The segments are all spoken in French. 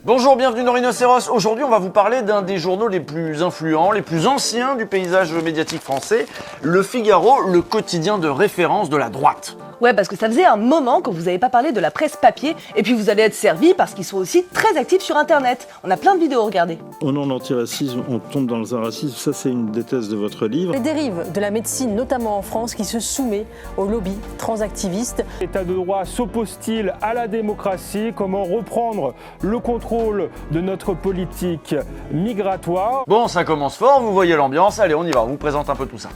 Bonjour, bienvenue dans Rhinocéros. Aujourd'hui, on va vous parler d'un des journaux les plus influents, les plus anciens du paysage médiatique français, Le Figaro, le quotidien de référence de la droite. Ouais, parce que ça faisait un moment que vous n'avez pas parlé de la presse papier, et puis vous allez être servis parce qu'ils sont aussi très actifs sur Internet. On a plein de vidéos, regardez. Au nom de l'antiracisme, on tombe dans le racisme. Ça, c'est une des thèses de votre livre. Les dérives de la médecine, notamment en France, qui se soumet au lobby transactiviste. L'état de droit s'oppose-t-il à la démocratie? Comment reprendre le contrôle de notre politique migratoire? Bon, ça commence fort, vous voyez l'ambiance. Allez, on y va, on vous présente un peu tout ça.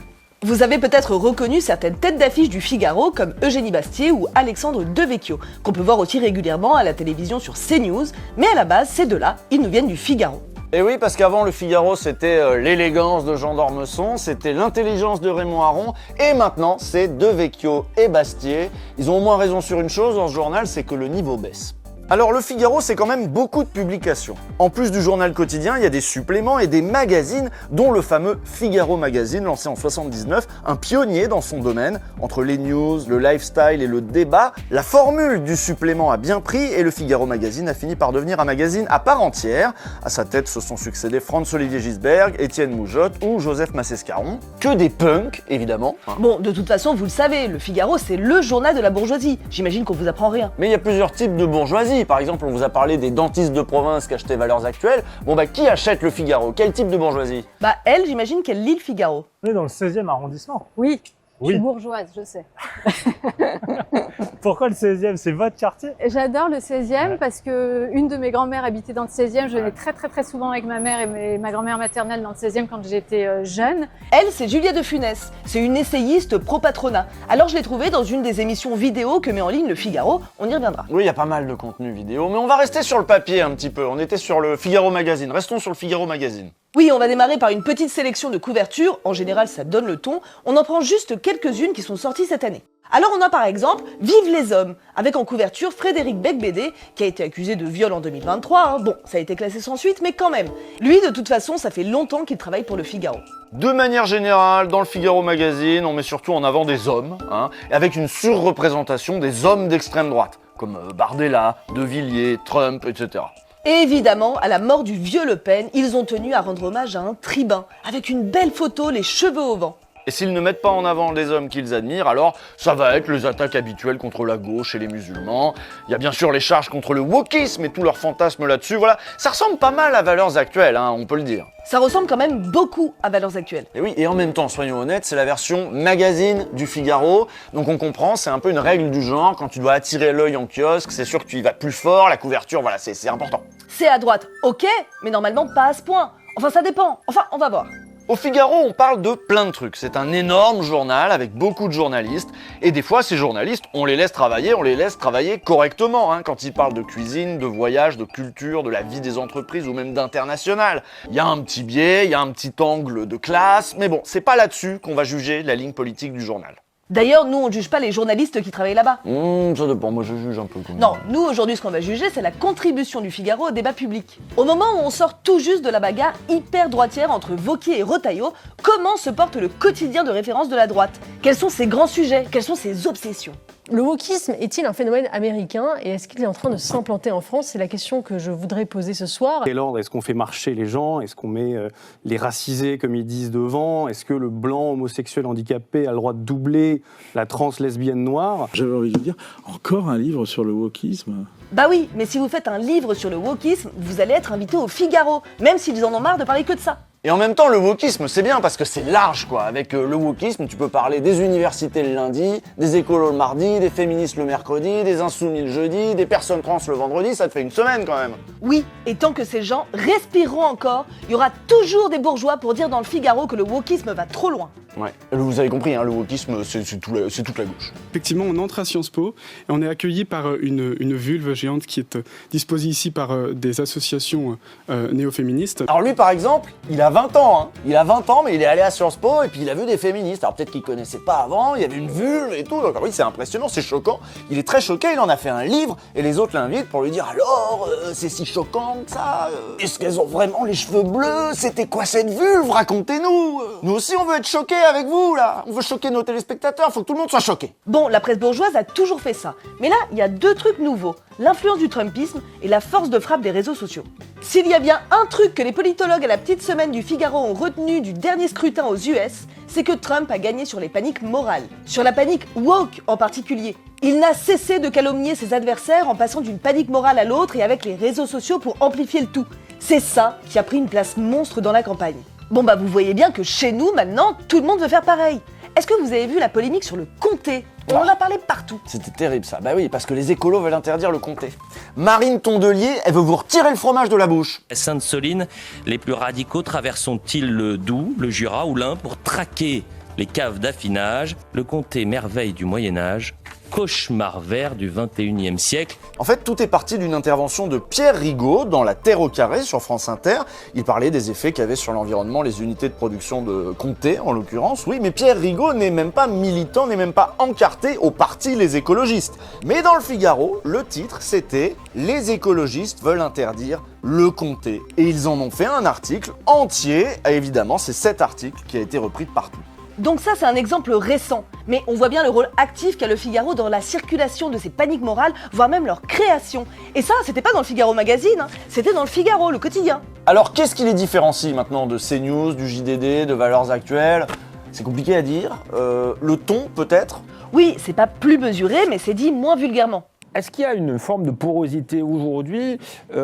Vous avez peut-être reconnu certaines têtes d'affiche du Figaro comme Eugénie Bastier ou Alexandre Devecchio, qu'on peut voir aussi régulièrement à la télévision sur CNews, mais à la base, ces deux-là, ils nous viennent du Figaro. Et oui, parce qu'avant, Le Figaro, c'était l'élégance de Jean d'Ormesson, c'était l'intelligence de Raymond Aron, et maintenant, c'est Devecchio et Bastier. Ils ont au moins raison sur une chose dans ce journal, c'est que le niveau baisse. Alors Le Figaro, c'est quand même beaucoup de publications. En plus du journal quotidien, il y a des suppléments et des magazines, dont le fameux Figaro Magazine, lancé en 79, un pionnier dans son domaine. Entre les news, le lifestyle et le débat, la formule du supplément a bien pris et le Figaro Magazine a fini par devenir un magazine à part entière. À sa tête se sont succédés Franz-Olivier Gisberg, Étienne Moujotte ou Joseph Massescaron. Que des punks, évidemment. Bon, de toute façon, vous le savez, le Figaro, c'est le journal de la bourgeoisie. J'imagine qu'on vous apprend rien. Mais il y a plusieurs types de bourgeoisie. Par exemple, on vous a parlé des dentistes de province qui achetaient Valeurs Actuelles. Bon bah, qui achète le Figaro? Quel type de bourgeoisie? Bah elle, j'imagine qu'elle lit le Figaro. On est dans le 16e arrondissement. Oui, je Oui. suis bourgeoise, je sais. Pourquoi le 16e? C'est votre quartier? J'adore le 16e Ouais. parce que une de mes grand-mères habitait dans le 16e. Je venais très souvent avec ma mère et ma grand-mère maternelle dans le 16e quand j'étais jeune. Elle, c'est Julia de Funès. C'est une essayiste pro-patronat. Alors je l'ai trouvée dans une des émissions vidéo que met en ligne le Figaro. On y reviendra. Oui, il y a pas mal de contenu vidéo, mais on va rester sur le papier un petit peu. On était sur le Figaro Magazine. Restons sur le Figaro Magazine. Oui, on va démarrer par une petite sélection de couvertures. En général, ça donne le ton. On en prend juste quelques-unes qui sont sorties cette année. Alors on a par exemple Vive les hommes, avec en couverture Frédéric Becbédé, qui a été accusé de viol en 2023. Bon, ça a été classé sans suite, mais quand même. Lui, de toute façon, ça fait longtemps qu'il travaille pour le Figaro. De manière générale, dans le Figaro Magazine, on met surtout en avant des hommes, et avec une surreprésentation des hommes d'extrême droite, comme Bardella, De Villiers, Trump, etc. Et évidemment, à la mort du vieux Le Pen, ils ont tenu à rendre hommage à un tribun, avec une belle photo, les cheveux au vent. Et s'ils ne mettent pas en avant les hommes qu'ils admirent, alors ça va être les attaques habituelles contre la gauche et les musulmans. Il y a bien sûr les charges contre le wokisme et tous leurs fantasmes là-dessus. Voilà, ça ressemble pas mal à Valeurs Actuelles, on peut le dire. Ça ressemble quand même beaucoup à Valeurs Actuelles. Et oui, et en même temps, soyons honnêtes, c'est la version magazine du Figaro. Donc on comprend, c'est un peu une règle du genre. Quand tu dois attirer l'œil en kiosque, c'est sûr que tu y vas plus fort, la couverture, voilà, c'est important. C'est à droite, ok, mais normalement pas à ce point. Enfin, ça dépend. Enfin, on va voir. Au Figaro, on parle de plein de trucs. C'est un énorme journal avec beaucoup de journalistes. Et des fois, ces journalistes, on les laisse travailler correctement. Quand ils parlent de cuisine, de voyage, de culture, de la vie des entreprises ou même d'international. Il y a un petit biais, il y a un petit angle de classe. Mais bon, c'est pas là-dessus qu'on va juger la ligne politique du journal. D'ailleurs, nous, on juge pas les journalistes qui travaillent là-bas. Ça dépend, moi je juge un peu. Non, nous, aujourd'hui, ce qu'on va juger, c'est la contribution du Figaro au débat public. Au moment où on sort tout juste de la bagarre hyper droitière entre Wauquiez et Retailleau, comment se porte le quotidien de référence de la droite? Quels sont ses grands sujets? Quelles sont ses obsessions? Le wokisme est-il un phénomène américain et est-ce qu'il est en train de s'implanter en France? C'est la question que je voudrais poser ce soir. Quel ordre? Est-ce qu'on fait marcher les gens? Est-ce qu'on met les racisés, comme ils disent, devant? Est-ce que le blanc homosexuel handicapé a le droit de doubler la trans lesbienne noire? J'avais envie de dire, encore un livre sur le wokisme. Bah oui, mais si vous faites un livre sur le wokisme, vous allez être invité au Figaro, même s'ils en ont marre de parler que de ça. Et en même temps, le wokisme, c'est bien parce que c'est large, quoi. Avec le wokisme, tu peux parler des universités le lundi, des écolos le mardi, des féministes le mercredi, des insoumis le jeudi, des personnes trans le vendredi, ça te fait une semaine quand même. Oui, et tant que ces gens respireront encore, il y aura toujours des bourgeois pour dire dans le Figaro que le wokisme va trop loin. Ouais, vous avez compris, le wokisme, c'est toute la gauche. Effectivement, on entre à Sciences Po et on est accueilli par une vulve géante qui est disposée ici par des associations néo-féministes. Alors lui, par exemple, il a 20 ans, hein. Il a 20 ans, mais il est allé à Sciences Po et puis il a vu des féministes. Alors peut-être qu'il connaissait pas avant, il y avait une vulve et tout. Donc oui, c'est impressionnant, c'est choquant. Il est très choqué, il en a fait un livre et les autres l'invitent pour lui dire alors, c'est si choquant que ça. Est-ce qu'elles ont vraiment les cheveux bleus? C'était quoi cette vulve? Racontez-nous. Nous aussi, on veut être choqués avec vous, là. On veut choquer nos téléspectateurs, faut que tout le monde soit choqué. Bon, la presse bourgeoise a toujours fait ça. Mais là, il y a deux trucs nouveaux. L'influence du Trumpisme et la force de frappe des réseaux sociaux. S'il y a bien un truc que les politologues à la petite semaine du Figaro ont retenu du dernier scrutin aux US, c'est que Trump a gagné sur les paniques morales. Sur la panique woke en particulier. Il n'a cessé de calomnier ses adversaires en passant d'une panique morale à l'autre et avec les réseaux sociaux pour amplifier le tout. C'est ça qui a pris une place monstre dans la campagne. Bon bah vous voyez bien que chez nous maintenant, tout le monde veut faire pareil. Est-ce que vous avez vu la polémique sur le comté? On en a parlé partout. C'était terrible ça. Bah oui, parce que les écolos veulent interdire le comté. Marine Tondelier, elle veut vous retirer le fromage de la bouche. À Sainte-Soline, les plus radicaux traverseront-ils le Doubs, le Jura ou l'Ain pour traquer les caves d'affinage? Le comté merveille du Moyen-Âge, cauchemar vert du 21e siècle. En fait, tout est parti d'une intervention de Pierre Rigaud dans La Terre au carré sur France Inter. Il parlait des effets qu'avaient sur l'environnement les unités de production de comté, en l'occurrence. Oui, mais Pierre Rigaud n'est même pas militant, n'est même pas encarté au parti Les Écologistes. Mais dans le Figaro, le titre, c'était « Les écologistes veulent interdire le comté ». Et ils en ont fait un article entier. Et évidemment, c'est cet article qui a été repris de partout. Donc ça, c'est un exemple récent. Mais on voit bien le rôle actif qu'a le Figaro dans la circulation de ces paniques morales, voire même leur création. Et ça, c'était pas dans le Figaro Magazine, hein, c'était dans le Figaro, le quotidien. Alors, qu'est-ce qui les différencie maintenant de CNews, du JDD, de Valeurs Actuelles? C'est compliqué à dire. Le ton, peut-être? Oui, c'est pas plus mesuré, mais c'est dit moins vulgairement. Est-ce qu'il y a une forme de porosité aujourd'hui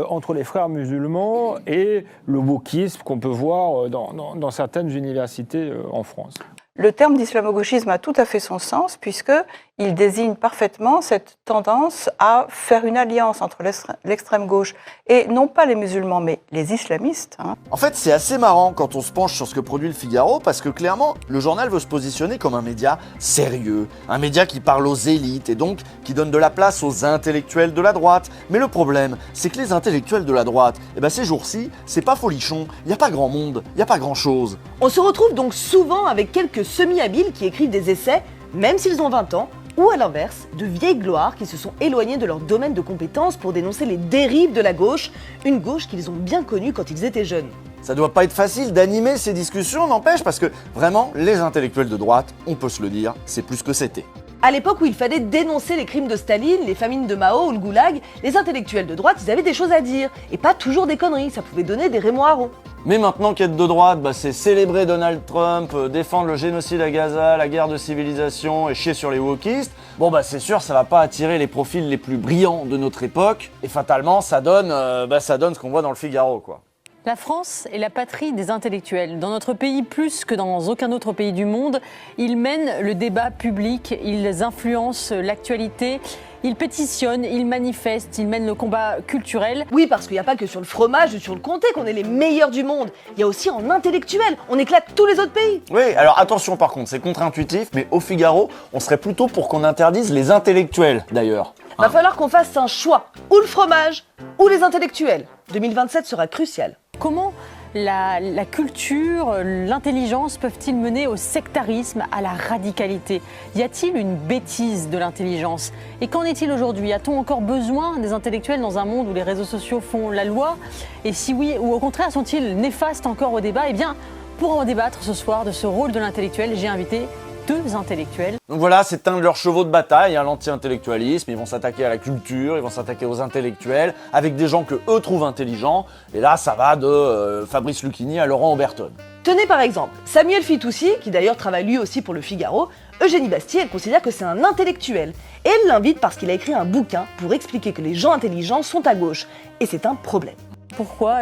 entre les frères musulmans et le wokisme qu'on peut voir dans certaines universités en France? Le terme d'islamo-gauchisme a tout à fait son sens puisqu'il désigne parfaitement cette tendance à faire une alliance entre l'extrême gauche et non pas les musulmans mais les islamistes. En fait, c'est assez marrant quand on se penche sur ce que produit le Figaro parce que clairement, le journal veut se positionner comme un média sérieux, un média qui parle aux élites et donc qui donne de la place aux intellectuels de la droite. Mais le problème, c'est que les intellectuels de la droite, ces jours-ci, c'est pas folichon, il n'y a pas grand monde, il n'y a pas grand-chose. On se retrouve donc souvent avec quelques semi-habiles qui écrivent des essais, même s'ils ont 20 ans, ou à l'inverse, de vieilles gloires qui se sont éloignés de leur domaine de compétences pour dénoncer les dérives de la gauche, une gauche qu'ils ont bien connue quand ils étaient jeunes. Ça doit pas être facile d'animer ces discussions, n'empêche, parce que vraiment, les intellectuels de droite, on peut se le dire, c'est plus que c'était. À l'époque où il fallait dénoncer les crimes de Staline, les famines de Mao ou le goulag, les intellectuels de droite, ils avaient des choses à dire, et pas toujours des conneries, ça pouvait donner des Raymond Aron. Mais maintenant qu'être de droite, c'est célébrer Donald Trump, défendre le génocide à Gaza, la guerre de civilisation et chier sur les wokistes, c'est sûr, ça va pas attirer les profils les plus brillants de notre époque, et fatalement, ça donne ce qu'on voit dans le Figaro, quoi. La France est la patrie des intellectuels. Dans notre pays, plus que dans aucun autre pays du monde, ils mènent le débat public, ils influencent l'actualité, ils pétitionnent, ils manifestent, ils mènent le combat culturel. Oui, parce qu'il n'y a pas que sur le fromage ou sur le comté qu'on est les meilleurs du monde. Il y a aussi en intellectuel, on éclate tous les autres pays. Oui, alors attention par contre, c'est contre-intuitif, mais au Figaro, on serait plutôt pour qu'on interdise les intellectuels, d'ailleurs. Va falloir qu'on fasse un choix, ou le fromage, ou les intellectuels. 2027 sera crucial. Comment la culture, l'intelligence peuvent-ils mener au sectarisme, à la radicalité? Y a-t-il une bêtise de l'intelligence? Et qu'en est-il aujourd'hui? A-t-on encore besoin des intellectuels dans un monde où les réseaux sociaux font la loi? Et si oui, ou au contraire, sont-ils néfastes encore au débat? Eh bien, pour en débattre ce soir de ce rôle de l'intellectuel, j'ai invité deux intellectuels. Donc voilà, c'est un de leurs chevaux de bataille, l'anti-intellectualisme. Ils vont s'attaquer à la culture, ils vont s'attaquer aux intellectuels, avec des gens que eux trouvent intelligents. Et là, ça va de Fabrice Lucchini à Laurent Oberton. Tenez par exemple, Samuel Fitoussi, qui d'ailleurs travaille lui aussi pour le Figaro, Eugénie Bastier, elle considère que c'est un intellectuel. Et elle l'invite parce qu'il a écrit un bouquin pour expliquer que les gens intelligents sont à gauche. Et c'est un problème. Pourquoi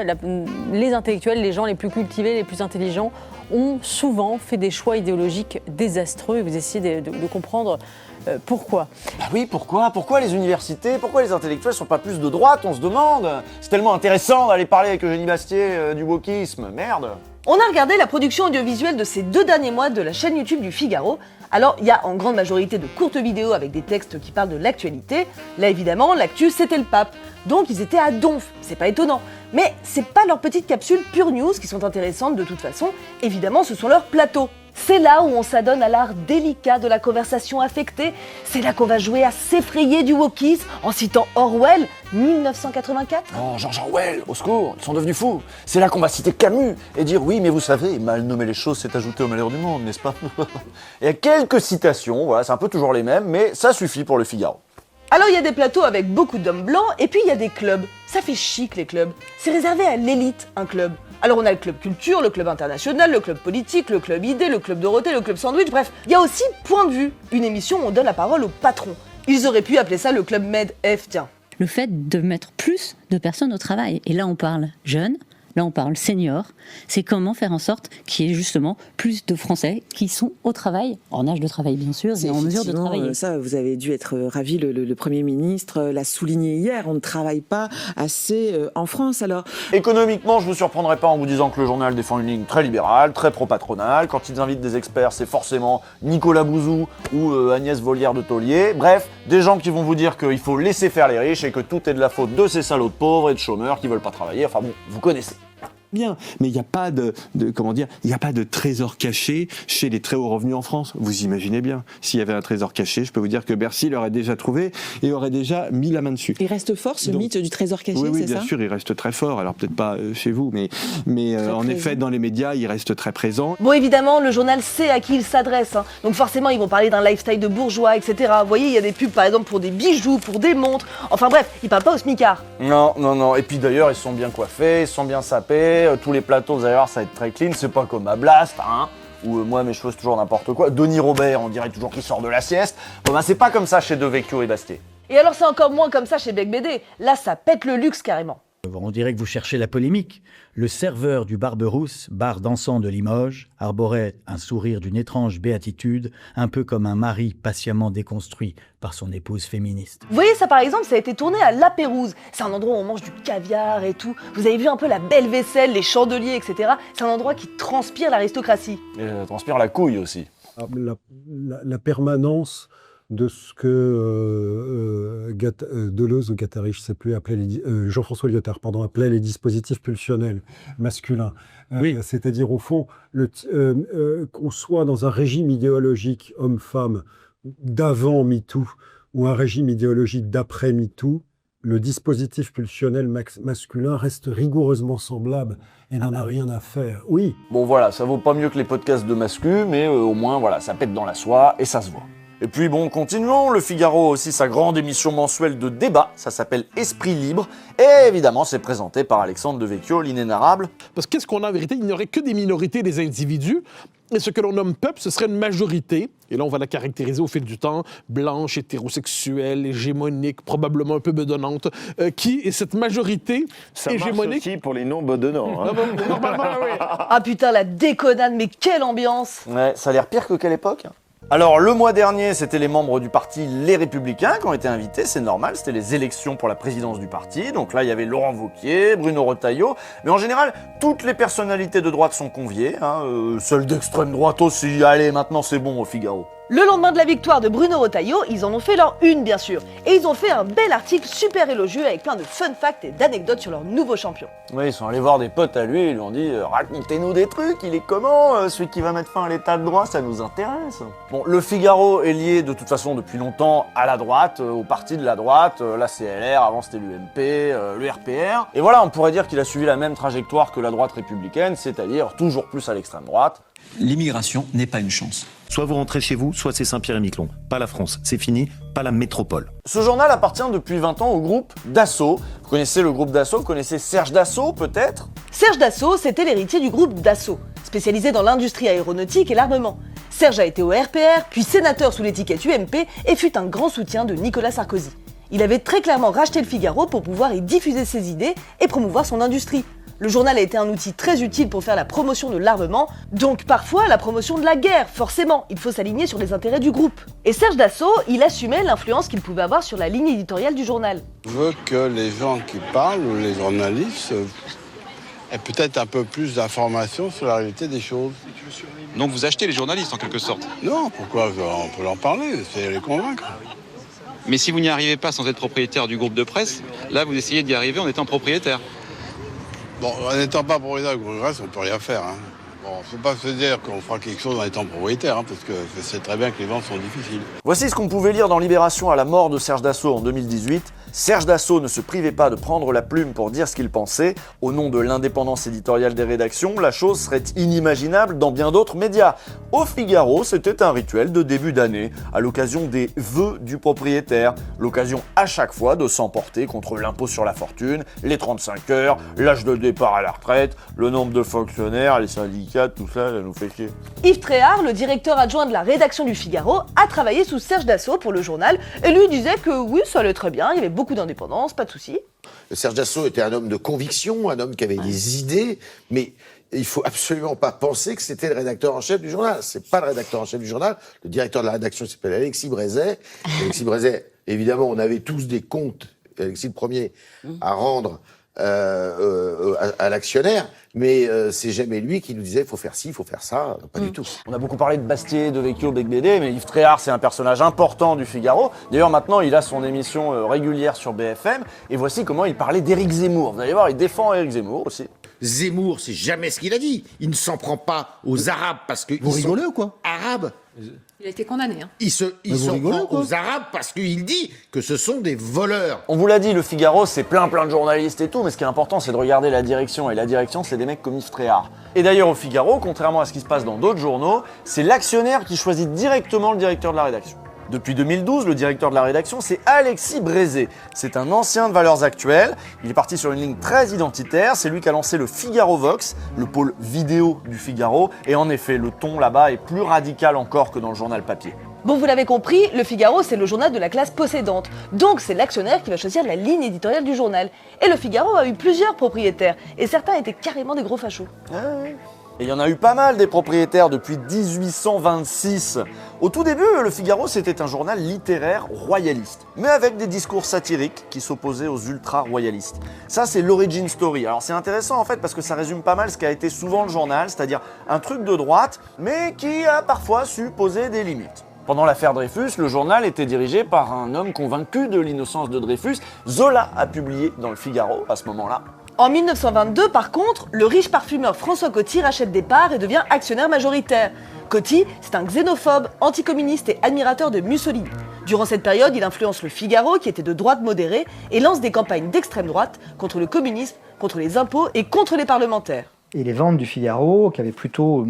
les intellectuels, les gens les plus cultivés, les plus intelligents, ont souvent fait des choix idéologiques désastreux. Vous essayez de comprendre pourquoi. Oui, pourquoi? Pourquoi les universités? Pourquoi les intellectuels sont pas plus de droite? On se demande. C'est tellement intéressant d'aller parler avec Eugénie Bastier du wokisme. Merde. On a regardé la production audiovisuelle de ces 2 derniers mois de la chaîne YouTube du Figaro. Alors, il y a en grande majorité de courtes vidéos avec des textes qui parlent de l'actualité. Là, évidemment, l'actu, c'était le pape. Donc, ils étaient à donf, c'est pas étonnant. Mais c'est pas leurs petites capsules pure news qui sont intéressantes de toute façon. Évidemment, ce sont leurs plateaux. C'est là où on s'adonne à l'art délicat de la conversation affectée. C'est là qu'on va jouer à s'effrayer du wokisme en citant Orwell, 1984. Oh, George Orwell, au secours, ils sont devenus fous. C'est là qu'on va citer Camus et dire oui, mais vous savez, mal nommer les choses, c'est ajouter au malheur du monde, n'est-ce pas? Il y a quelques citations, voilà, c'est un peu toujours les mêmes, mais ça suffit pour le Figaro. Alors il y a des plateaux avec beaucoup d'hommes blancs et puis il y a des clubs. Ça fait chic les clubs. C'est réservé à l'élite, un club. Alors on a le club culture, le club international, le club politique, le club idée, le club Dorothée, le club sandwich, bref. Il y a aussi Point de vue, une émission où on donne la parole au patron. Ils auraient pu appeler ça le club Med-F, tiens. Le fait de mettre plus de personnes au travail. Et là on parle jeunes, là on parle seniors. C'est comment faire en sorte qu'il y ait justement plus de Français qui sont au travail, en âge de travail bien sûr, et en mesure de travailler. Ça, vous avez dû être ravi, le Premier ministre l'a souligné hier, on ne travaille pas assez en France alors. Économiquement, je vous surprendrai pas en vous disant que le journal défend une ligne très libérale, très pro-patronale. Quand ils invitent des experts, c'est forcément Nicolas Bouzou ou Agnès Vollière de Taulier. Bref, des gens qui vont vous dire qu'il faut laisser faire les riches et que tout est de la faute de ces salauds de pauvres et de chômeurs qui veulent pas travailler. Enfin bon, vous connaissez. Bien, mais il n'y a pas il n'y a pas de trésor caché chez les très hauts revenus en France. Vous imaginez bien. S'il y avait un trésor caché, je peux vous dire que Bercy l'aurait déjà trouvé et aurait déjà mis la main dessus. Il reste fort ce mythe du trésor caché, oui, c'est ça ? Oui, bien sûr, il reste très fort. Alors peut-être pas chez vous, mais en effet, dans les médias, il reste très présent. Bon, évidemment, le journal sait à qui il s'adresse, hein. Donc forcément, ils vont parler d'un lifestyle de bourgeois, etc. Vous voyez, il y a des pubs, par exemple, pour des bijoux, pour des montres. Enfin bref, ils parlent pas au smicard. Non. Et puis d'ailleurs, ils sont bien coiffés, ils sont bien sapés. Tous les plateaux, vous allez voir, ça va être très clean. C'est pas comme à Blast, hein, où moi, mes cheveux, c'est toujours n'importe quoi. Denis Robert, on dirait toujours qu'il sort de la sieste. Bon, ben, c'est pas comme ça chez De Vecchio et Bastier. Et alors, c'est encore moins comme ça chez Bec BD. Là, ça pète le luxe carrément. On dirait que vous cherchez la polémique. Le serveur du Barberousse, bar dansant de Limoges, arborait un sourire d'une étrange béatitude, un peu comme un mari patiemment déconstruit par son épouse féministe. Vous voyez, ça par exemple, ça a été tourné à La Pérouse. C'est un endroit où on mange du caviar et tout. Vous avez vu un peu la belle vaisselle, les chandeliers, etc. C'est un endroit qui transpire l'aristocratie. Et transpire la couille aussi. La permanence de ce que Deleuze ou Guattari, je ne sais plus, Jean-François Lyotard, appelait les dispositifs pulsionnels masculins. Oui. C'est-à-dire, au fond, qu'on soit dans un régime idéologique homme-femme d'avant MeToo ou un régime idéologique d'après MeToo, le dispositif pulsionnel masculin reste rigoureusement semblable et n'en a rien à faire. Oui. Bon voilà, ça vaut pas mieux que les podcasts de Mascu, mais au moins, voilà, ça pète dans la soie et ça se voit. Et puis bon, continuons, le Figaro a aussi sa grande émission mensuelle de débat, ça s'appelle Esprit Libre, et évidemment c'est présenté par Alexandre Devecchio, l'inénarrable. Parce que qu'est-ce qu'on a en vérité? Il n'y aurait que des minorités, des individus, et ce que l'on nomme peuple, ce serait une majorité, et là on va la caractériser au fil du temps, blanche, hétérosexuelle, hégémonique, probablement un peu bedonnante, qui est cette majorité ça hégémonique. Ça marche aussi pour les non-bedonnants. Hein. Normalement, oui. Ah putain, la déconnade, mais quelle ambiance! Ouais, ça a l'air pire que quelle époque? Alors, le mois dernier, c'était les membres du parti Les Républicains qui ont été invités, c'est normal, c'était les élections pour la présidence du parti. Donc là, il y avait Laurent Wauquiez, Bruno Retailleau, mais en général, toutes les personnalités de droite sont conviées, hein, celles d'extrême droite aussi, allez, maintenant c'est bon au Figaro. Le lendemain de la victoire de Bruno Retailleau, ils en ont fait leur une, bien sûr. Et ils ont fait un bel article super élogieux avec plein de fun facts et d'anecdotes sur leur nouveau champion. Oui, ils sont allés voir des potes à lui, ils lui ont dit « Racontez-nous des trucs, il est comment celui qui va mettre fin à l'état de droit, ça nous intéresse ». Bon, le Figaro est lié de toute façon depuis longtemps à la droite, au parti de la droite, la CLR, avant c'était l'UMP, le RPR. Et voilà, on pourrait dire qu'il a suivi la même trajectoire que la droite républicaine, c'est-à-dire toujours plus à l'extrême droite. L'immigration n'est pas une chance. Soit vous rentrez chez vous, soit c'est Saint-Pierre-et-Miquelon. Pas la France, c'est fini, pas la métropole. Ce journal appartient depuis 20 ans au groupe Dassault. Vous connaissez le groupe Dassault, vous connaissez Serge Dassault peut-être? Serge Dassault, c'était l'héritier du groupe Dassault, spécialisé dans l'industrie aéronautique et l'armement. Serge a été au RPR, puis sénateur sous l'étiquette UMP et fut un grand soutien de Nicolas Sarkozy. Il avait très clairement racheté le Figaro pour pouvoir y diffuser ses idées et promouvoir son industrie. Le journal a été un outil très utile pour faire la promotion de l'armement, donc parfois la promotion de la guerre, forcément, il faut s'aligner sur les intérêts du groupe. Et Serge Dassault, il assumait l'influence qu'il pouvait avoir sur la ligne éditoriale du journal. Je veux que les gens qui parlent, ou les journalistes, Et peut-être un peu plus d'informations sur la réalité des choses. Donc vous achetez les journalistes en quelque sorte? Non, pourquoi? On peut leur parler, c'est les convaincre. Mais si vous n'y arrivez pas sans être propriétaire du groupe de presse, là vous essayez d'y arriver en étant propriétaire. Bon, en n'étant pas propriétaire du groupe de presse, on ne peut rien faire. Bon, il ne faut pas se dire qu'on fera quelque chose en étant propriétaire, parce que c'est très bien que les ventes sont difficiles. Voici ce qu'on pouvait lire dans Libération à la mort de Serge Dassault en 2018. Serge Dassault ne se privait pas de prendre la plume pour dire ce qu'il pensait. Au nom de l'indépendance éditoriale des rédactions, la chose serait inimaginable dans bien d'autres médias. Au Figaro, c'était un rituel de début d'année, à l'occasion des vœux du propriétaire. L'occasion à chaque fois de s'emporter contre l'impôt sur la fortune, les 35 heures, l'âge de départ à la retraite, le nombre de fonctionnaires, les syndicats, tout ça nous fait chier. Yves Tréhard, le directeur adjoint de la rédaction du Figaro, a travaillé sous Serge Dassault pour le journal et lui disait que oui, ça allait très bien, il y avait beaucoup d'indépendance, pas de souci. Serge Dassault était un homme de conviction, un homme qui avait des idées, mais il faut absolument pas penser que c'était le rédacteur en chef du journal. C'est pas le rédacteur en chef du journal. Le directeur de la rédaction s'appelle Alexis Brézet. Alexis Brézet, évidemment, on avait tous des comptes, Alexis le premier, à rendre à l'actionnaire, mais c'est jamais lui qui nous disait il faut faire ci, il faut faire ça, pas du tout. On a beaucoup parlé de Bastier, de Vecchio, Becbédé, mais Yves Tréhard, c'est un personnage important du Figaro. D'ailleurs, maintenant, il a son émission régulière sur BFM, et voici comment il parlait d'Éric Zemmour. Vous allez voir, il défend Éric Zemmour aussi. Zemmour, c'est jamais ce qu'il a dit. Il ne s'en prend pas aux Arabes parce que... Vous rigolez ou quoi? Arabes. Il a été condamné. Hein. Il s'en prend aux Arabes parce qu'il dit que ce sont des voleurs. On vous l'a dit, le Figaro, c'est plein de journalistes et tout, mais ce qui est important, c'est de regarder la direction. Et la direction, c'est des mecs comme Yves Tréhard. Et d'ailleurs, au Figaro, contrairement à ce qui se passe dans d'autres journaux, c'est l'actionnaire qui choisit directement le directeur de la rédaction. Depuis 2012, le directeur de la rédaction, c'est Alexis Brézet. C'est un ancien de Valeurs Actuelles. Il est parti sur une ligne très identitaire. C'est lui qui a lancé le Figaro Vox, le pôle vidéo du Figaro. Et en effet, le ton là-bas est plus radical encore que dans le journal papier. Bon, vous l'avez compris, le Figaro, c'est le journal de la classe possédante. Donc, c'est l'actionnaire qui va choisir la ligne éditoriale du journal. Et le Figaro a eu plusieurs propriétaires. Et certains étaient carrément des gros fachos. Et il y en a eu pas mal des propriétaires depuis 1826. Au tout début, le Figaro, c'était un journal littéraire royaliste, mais avec des discours satiriques qui s'opposaient aux ultra-royalistes. Ça, c'est l'origin story. Alors c'est intéressant en fait parce que ça résume pas mal ce qu'a été souvent le journal, c'est-à-dire un truc de droite, mais qui a parfois su poser des limites. Pendant l'affaire Dreyfus, le journal était dirigé par un homme convaincu de l'innocence de Dreyfus. Zola a publié dans le Figaro à ce moment-là. En 1922, par contre, le riche parfumeur François Coty rachète des parts et devient actionnaire majoritaire. Coty, c'est un xénophobe, anticommuniste et admirateur de Mussolini. Durant cette période, il influence le Figaro, qui était de droite modérée, et lance des campagnes d'extrême droite contre le communisme, contre les impôts et contre les parlementaires. Et les ventes du Figaro, qui avaient plutôt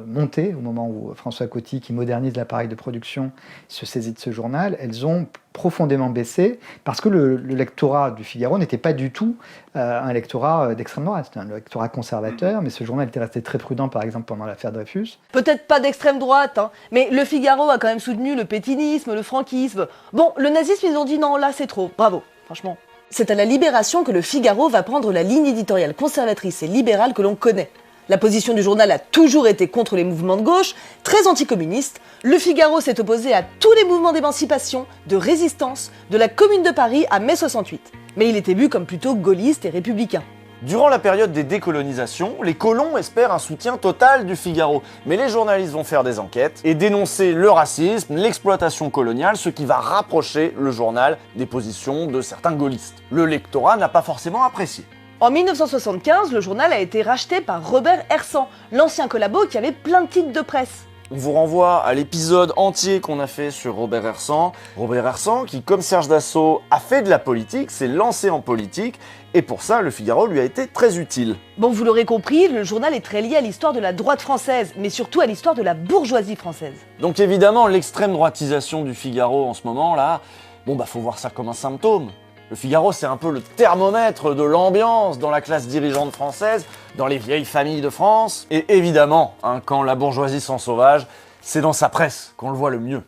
monté au moment où François Coty, qui modernise l'appareil de production, se saisit de ce journal, elles ont profondément baissé parce que le lectorat du Figaro n'était pas du tout un lectorat d'extrême droite, c'était un lectorat conservateur, mais ce journal était resté très prudent par exemple pendant l'affaire Dreyfus. Peut-être pas d'extrême droite, hein, mais le Figaro a quand même soutenu le pétinisme, le franquisme. Bon, le nazisme, ils ont dit non, là c'est trop, bravo, franchement. C'est à la Libération que le Figaro va prendre la ligne éditoriale conservatrice et libérale que l'on connaît. La position du journal a toujours été contre les mouvements de gauche, très anticommuniste. Le Figaro s'est opposé à tous les mouvements d'émancipation, de résistance, de la Commune de Paris à mai 68. Mais il était vu comme plutôt gaulliste et républicain. Durant la période des décolonisations, les colons espèrent un soutien total du Figaro. Mais les journalistes vont faire des enquêtes et dénoncer le racisme, l'exploitation coloniale, ce qui va rapprocher le journal des positions de certains gaullistes. Le lectorat n'a pas forcément apprécié. En 1975, le journal a été racheté par Robert Hersant, l'ancien collabo qui avait plein de titres de presse. On vous renvoie à l'épisode entier qu'on a fait sur Robert Hersant. Robert Hersant qui, comme Serge Dassault, a fait de la politique, s'est lancé en politique, et pour ça, le Figaro lui a été très utile. Bon, vous l'aurez compris, le journal est très lié à l'histoire de la droite française, mais surtout à l'histoire de la bourgeoisie française. Donc évidemment, l'extrême droitisation du Figaro en ce moment, là, bon bah faut voir ça comme un symptôme. Le Figaro, c'est un peu le thermomètre de l'ambiance dans la classe dirigeante française, dans les vieilles familles de France. Et évidemment, quand la bourgeoisie s'ensauvage, c'est dans sa presse qu'on le voit le mieux.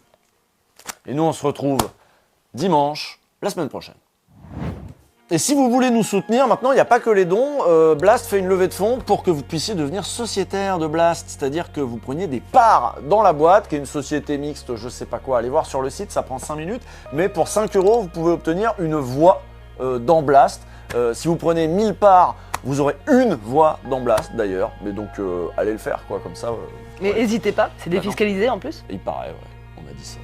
Et nous, on se retrouve dimanche, la semaine prochaine. Et si vous voulez nous soutenir, maintenant, il n'y a pas que les dons. Blast fait une levée de fonds pour que vous puissiez devenir sociétaire de Blast. C'est-à-dire que vous preniez des parts dans la boîte, qui est une société mixte, je sais pas quoi. Allez voir sur le site, ça prend 5 minutes. Mais pour 5 €, vous pouvez obtenir une voix dans Blast. Si vous prenez 1000 parts Vous aurez une voix dans Blast d'ailleurs, mais donc allez le faire quoi, comme ça. Mais ouais. n'hésitez pas, c'est Bah non. défiscalisé en plus. Il paraît, ouais, on m'a dit ça.